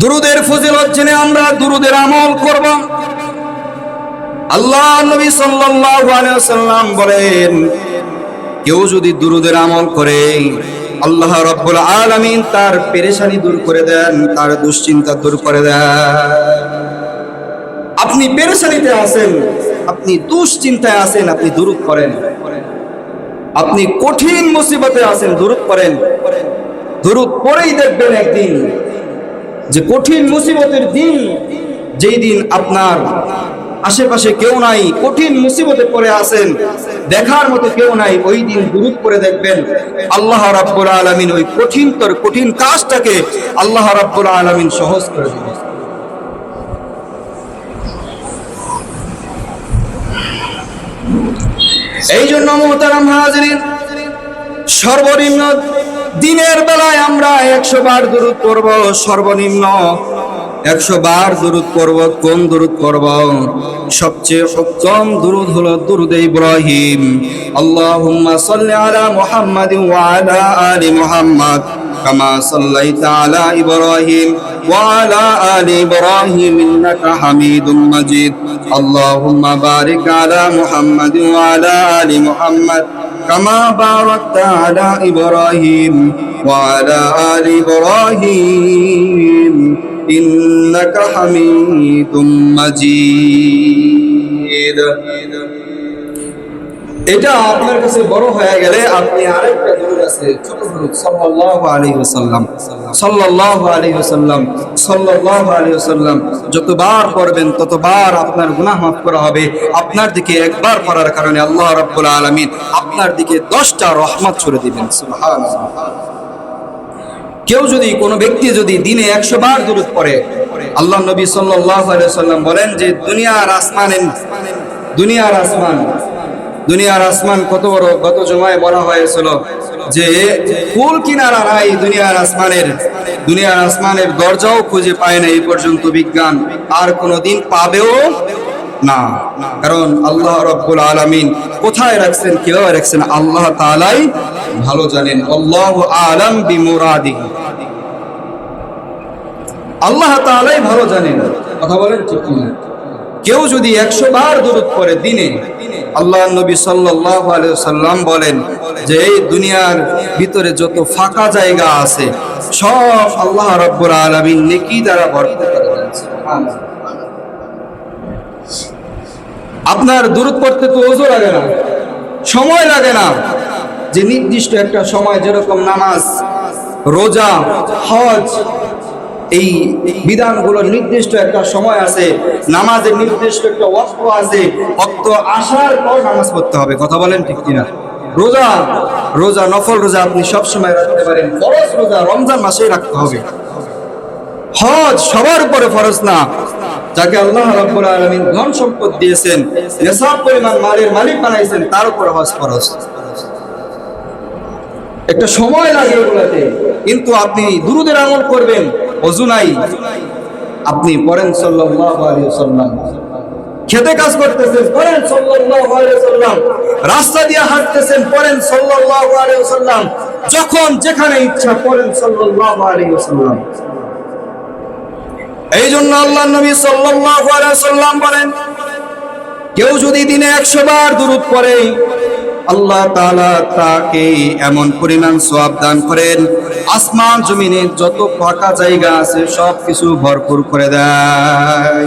দুরুদের ফজিলত জেনে আমরা দুরুদের আমল করব। আল্লাহ নবী সাল্লাল্লাহু আলাইহি ওয়াসাল্লাম বলেন, কেউ যদি দুরুদের আমল করে আল্লাহ রাব্বুল আলামিন তার পেরেশানি দূর করে দেন, তার দুশ্চিন্তা দূর করে দেন। আপনি পেরেশানিতে আছেন, আপনি দুশ্চিন্তায় আছেন, আপনি দুরুদ করেন। আপনি কঠিন মুসিবতে আছেন, দুরুদ করেন। দুরুদ পড়েই দেখবেন একদিন যে কঠিন মুসিবতের দিন, যেই দিন আপনার আশেপাশে কেউ নাই, কঠিন মুসিবতে পড়ে আছেন, দেখার মতো কেউ নাই, ওই দিন দুরুদ পড়ে দেখবেন আল্লাহ রাব্বুল আলামিন ওই কঠিন কাজটাকে আল্লাহ রাব্বুল আলামিন সহজ করে দিবেন। এই জন্য মুহতারাম হাজিরিন, সর্বনিম্ন দিনের বেলায় আমরা 100 বার দুরূদ পড়ব। সর্বনিম্ন 100 বার দুরূদ পড়ব। কোন দুরূদ পড়ব? সবচেয়ে উত্তম দুরূদ হলো দুরূদে ইব্রাহিম। আল্লাহুম্মা সাল্লি আলা মুহাম্মাদিন ওয়া আলা আলি মুহাম্মাদ কামা সাল্লাইতা আলা ইব্রাহিম ওয়া আলা আলি ইব্রাহিম ইন্নাকা হামিদুম মাজিদ। আল্লাহুম্মা বারিক আলা মুহাম্মাদিন ওয়া আলা আলি মুহাম্মাদ কামা বারাকতা আলা ইব্রাহিম ওয়া আলা আলি ইব্রাহিম ইন্নাকা হামিদুম মাজিদ। এটা আপনার কাছে বড় হয়ে গেলে আপনি আরেকটা দুরূদ আছে, ছোট দুরূদ, সাল্লাল্লাহু আলাইহি ওয়াসাল্লাম, সাল্লাল্লাহু আলাইহি ওয়াসাল্লাম, সাল্লাল্লাহু আলাইহি ওয়াসাল্লাম যতবার পড়বেন ততবার আপনার গুনাহ মাফ করা হবে। আপনার দিকে একবার পড়ার কারণে আল্লাহ রাব্বুল আলামিন আপনার দিকে 10টা রহমত ছড়ে দিবেন। সুবহানাল্লাহ। কেউ যদি, কোনো ব্যক্তি যদি দিনে 100 বার দুরূদ পড়ে, আল্লাহ নবী সাল্লাল্লাহু আলাইহি ওয়াসাল্লাম বলেন যে দুনিয়ার আসমান কত বড়। গত জুমায় বলা হয়েছিল যে কুল কিনারা নাই দুনিয়ার আসমানের দরজাও খুঁজে পায় না এই পর্যন্ত বিজ্ঞান, আর কোনোদিন পাবেও না। কারণ আল্লাহ রাব্বুল আলামিন কোথায় রাখছেন, কিভাবে রাখছেন, আল্লাহ তাআলাই ভালো জানেন। আল্লাহু আ'লাম বিমুরাদিহি, আল্লাহ তাআলাই ভালো জানেন। কথা বলেন ঠিক না? কেউ যদি 100 বার দুরূদ পড়ে দিনে, আল্লাহ নবী সাল্লাল্লাহু আলাইহি ওয়াসাল্লাম বলেন যে এই দুনিয়ার ভিতরে যত ফাঁকা জায়গা আছে সব আল্লাহ রাব্বুল আলামিন নেকি দ্বারা ভরপুর করে দেন। সুবহানাল্লাহ। আপনার দুরূদ পড়তে তো ওযু লাগে না, সময় লাগে না। যে নির্দিষ্ট একটা সময়, যেরকম নামাজ, রোজা, হজ, এই বিধানগুলোর নির্দিষ্ট একটা সময় আছে, নামাজের নির্দিষ্ট একটা ওয়াক্ত আছে, ওয়াক্ত আসার পর নামাজ পড়তে হবে। কথা বলেন ঠিক কিনা? রোজা নফল রোজা আপনি সব সময় রাখতে পারেন, ফরজ রোজা রমজান মাসেই রাখতে হবে। হজ সবার উপরে ফরজ না। যাকে আল্লাহ রাব্বুল আলামিন ধন সম্পদ দিয়েছেন, নিসাব পরিমাণ মালের মালিক বানাইছেন, তার উপর হজ ফরজ। একটা সময় লাগে এগুলাতে, কিন্তু আপনি দুরূদের আমল করবেন, ওযু নাই, আপনি পড়েন সাল্লাল্লাহু আলাইহি ওয়াসাল্লাম। খেতে কাজ করতেছেন, পড়েন সাল্লাল্লাহু আলাইহি ওয়াসাল্লাম। রাস্তা দিয়ে হাঁটতেছেন, পড়েন সাল্লাল্লাহু আলাইহি ওয়াসাল্লাম। যখন যেখানে ইচ্ছা পড়েন সাল্লাল্লাহু আলাইহি ওয়াসাল্লাম। এই জন্য আল্লাহর নবী সাল্লাল্লাহু আলাইহি ওয়াসাল্লাম বলেন, কেউ যদি দিনে 100 বার দুরূদ পড়ে আল্লাহ তাআলা তাকে এমন পরিমাণ সওয়াব দান করেন, আসমান জমিনে যত ফাঁকা জায়গা আছে সব কিছু ভরপুর করে দেয়।